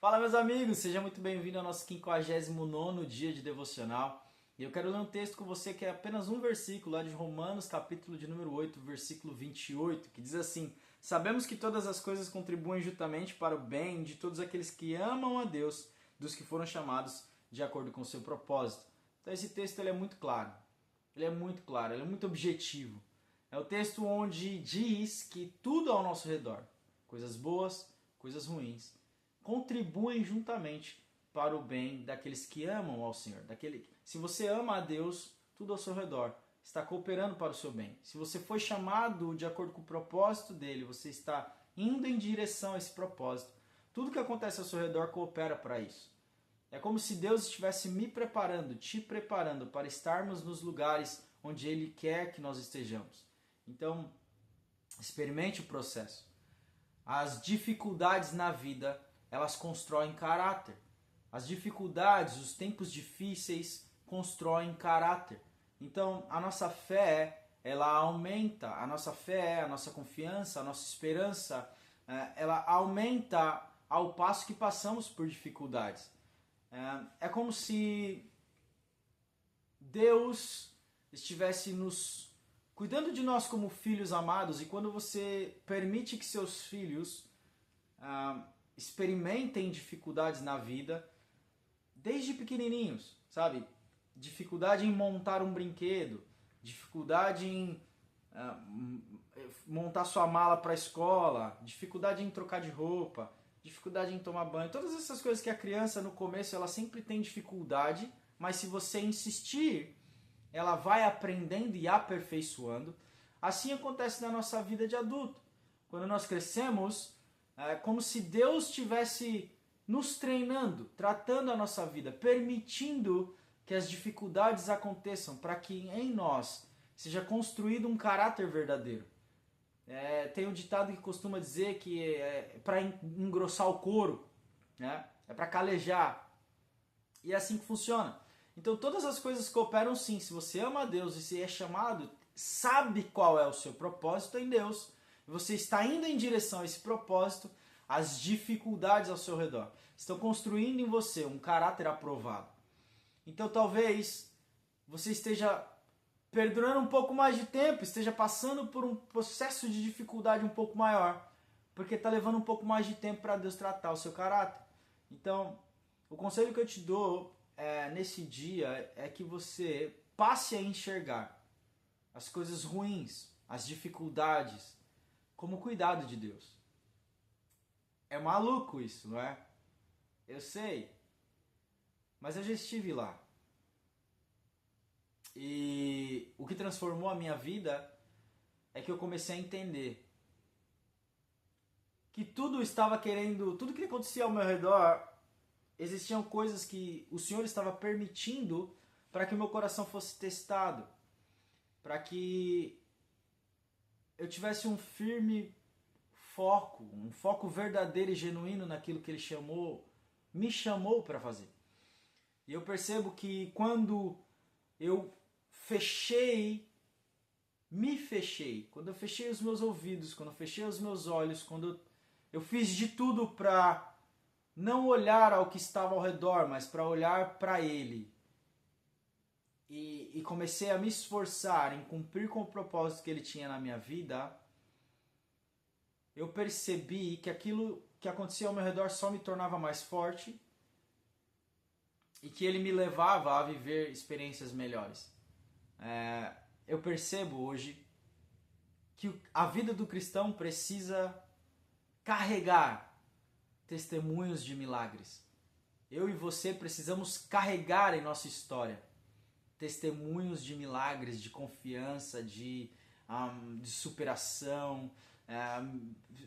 Fala, meus amigos, seja muito bem-vindo ao nosso 59º dia de devocional. E eu quero ler um texto com você que é apenas um versículo lá de Romanos, capítulo de número 8, versículo 28, que diz assim: Sabemos que todas as coisas contribuem juntamente para o bem de todos aqueles que amam a Deus, dos que foram chamados de acordo com o seu propósito. Então esse texto ele é muito claro, ele é muito objetivo. É o texto onde diz que tudo ao nosso redor, coisas boas, coisas ruins, contribuem juntamente para o bem daqueles que amam ao Senhor. Se você ama a Deus, tudo ao seu redor está cooperando para o seu bem. Se você foi chamado de acordo com o propósito dele, você está indo em direção a esse propósito. Tudo que acontece ao seu redor coopera para isso. É como se Deus estivesse me preparando, te preparando para estarmos nos lugares onde Ele quer que nós estejamos. Então, experimente o processo. As dificuldades na vida, elas constroem caráter. As dificuldades, os tempos difíceis constroem caráter. Então, a nossa fé, ela aumenta. A nossa fé, a nossa confiança, a nossa esperança, ela aumenta ao passo que passamos por dificuldades. É como se Deus estivesse nos cuidando de nós como filhos amados, e quando você permite que seus filhos experimentem dificuldades na vida, desde pequenininhos, sabe? Dificuldade em montar um brinquedo, dificuldade em montar sua mala para a escola, dificuldade em trocar de roupa, dificuldade em tomar banho, todas essas coisas que a criança no começo ela sempre tem dificuldade, mas se você insistir, ela vai aprendendo e aperfeiçoando. Assim acontece na nossa vida de adulto. Quando nós crescemos, é como se Deus estivesse nos treinando, tratando a nossa vida, permitindo que as dificuldades aconteçam para que em nós seja construído um caráter verdadeiro. Tem um ditado que costuma dizer que é para engrossar o couro, né? É para calejar. E é assim que funciona. Então todas as coisas cooperam sim. Se você ama a Deus e se é chamado, sabe qual é o seu propósito em Deus, você está indo em direção a esse propósito, as dificuldades ao seu redor estão construindo em você um caráter aprovado. Então talvez você esteja perdurando um pouco mais de tempo, esteja passando por um processo de dificuldade um pouco maior, porque está levando um pouco mais de tempo para Deus tratar o seu caráter. Então, o conselho que eu te dou nesse dia é que você passe a enxergar as coisas ruins, as dificuldades, como cuidado de Deus. É maluco isso, não é? Eu sei, mas eu já estive lá. E o que transformou a minha vida é que eu comecei a entender que tudo que acontecia ao meu redor, existiam coisas que o Senhor estava permitindo para que o meu coração fosse testado, para que eu tivesse um firme foco, um foco verdadeiro e genuíno naquilo que Ele me chamou para fazer. E eu percebo que quando eu quando eu fechei os meus ouvidos, quando eu fechei os meus olhos, quando eu fiz de tudo para não olhar ao que estava ao redor, mas para olhar para Ele, e comecei a me esforçar em cumprir com o propósito que Ele tinha na minha vida, eu percebi que aquilo que acontecia ao meu redor só me tornava mais forte e que Ele me levava a viver experiências melhores. Eu percebo hoje que a vida do cristão precisa carregar testemunhos de milagres. Eu e você precisamos carregar em nossa história testemunhos de milagres, de confiança, de superação.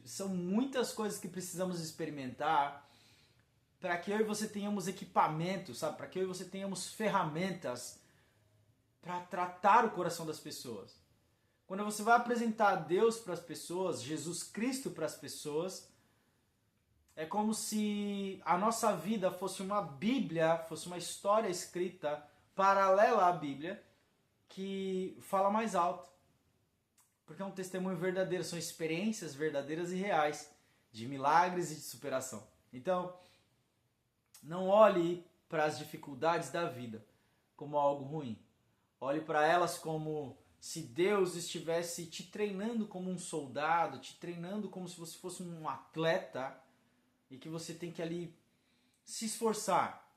São muitas coisas que precisamos experimentar para que eu e você tenhamos equipamentos, sabe? Para que eu e você tenhamos ferramentas para tratar o coração das pessoas. Quando você vai apresentar Deus para as pessoas, Jesus Cristo para as pessoas, é como se a nossa vida fosse uma Bíblia, fosse uma história escrita paralela à Bíblia, que fala mais alto. Porque é um testemunho verdadeiro, são experiências verdadeiras e reais, de milagres e de superação. Então, Não olhe para as dificuldades da vida como algo ruim. Olhe para elas como se Deus estivesse te treinando como um soldado, te treinando como se você fosse um atleta e que você tem que ali se esforçar,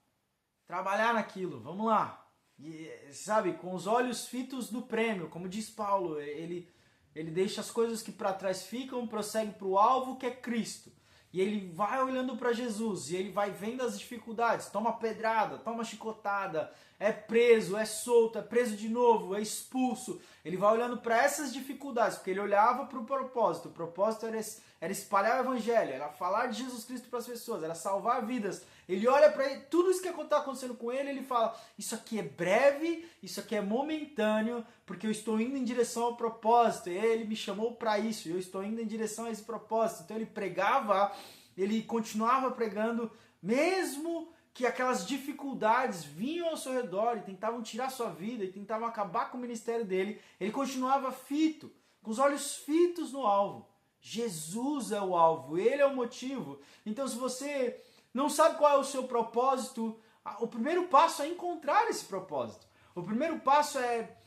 trabalhar naquilo, vamos lá. E, sabe, com os olhos fitos no prêmio, como diz Paulo, ele deixa as coisas que para trás ficam, prossegue para o alvo que é Cristo. E ele vai olhando para Jesus, e ele vai vendo as dificuldades, toma pedrada, toma chicotada, é preso, é solto, é preso de novo, é expulso. Ele vai olhando para essas dificuldades, porque ele olhava para o propósito. O propósito era espalhar o evangelho, era falar de Jesus Cristo para as pessoas, era salvar vidas. Ele olha para tudo isso que está acontecendo com ele, ele fala, isso aqui é breve, isso aqui é momentâneo, porque eu estou indo em direção ao propósito, ele me chamou para isso, eu estou indo em direção a esse propósito. Então ele pregava, ele continuava pregando, mesmo que aquelas dificuldades vinham ao seu redor e tentavam tirar sua vida, e tentavam acabar com o ministério dele, ele continuava fito, com os olhos fitos no alvo. Jesus é o alvo, ele é o motivo. Então se você não sabe qual é o seu propósito, o primeiro passo é encontrar esse propósito. O primeiro passo é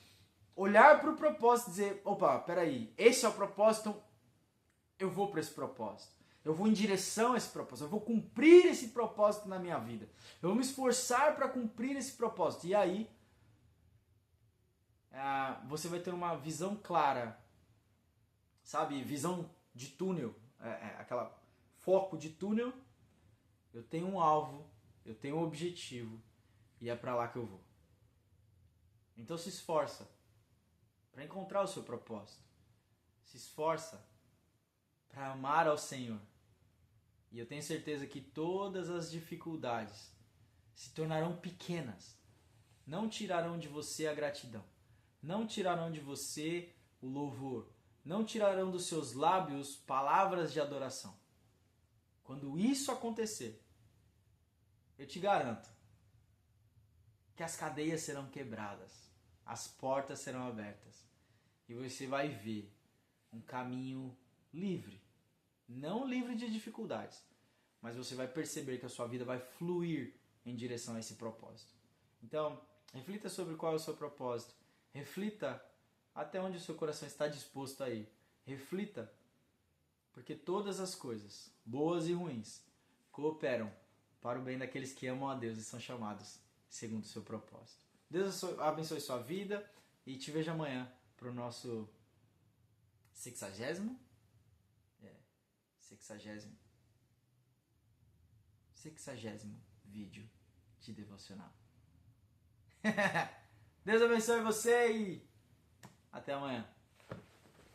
olhar para o propósito e dizer, opa, peraí, esse é o propósito, então eu vou para esse propósito. Eu vou em direção a esse propósito. Eu vou cumprir esse propósito na minha vida. Eu vou me esforçar para cumprir esse propósito. E aí, você vai ter uma visão clara. Sabe? Visão de túnel. Aquela foco de túnel. Eu tenho um alvo. Eu tenho um objetivo. E é para lá que eu vou. Então se esforça para encontrar o seu propósito. Se esforça para amar ao Senhor. E eu tenho certeza que todas as dificuldades se tornarão pequenas. Não tirarão de você a gratidão. Não tirarão de você o louvor. Não tirarão dos seus lábios palavras de adoração. Quando isso acontecer, eu te garanto que as cadeias serão quebradas. As portas serão abertas. E você vai ver um caminho livre. Não livre de dificuldades, mas você vai perceber que a sua vida vai fluir em direção a esse propósito. Então, reflita sobre qual é o seu propósito. Reflita até onde o seu coração está disposto a ir. Reflita, porque todas as coisas, boas e ruins, cooperam para o bem daqueles que amam a Deus e são chamados segundo o seu propósito. Deus abençoe sua vida e te vejo amanhã para o nosso 60º vídeo de devocional. Deus abençoe você e até amanhã.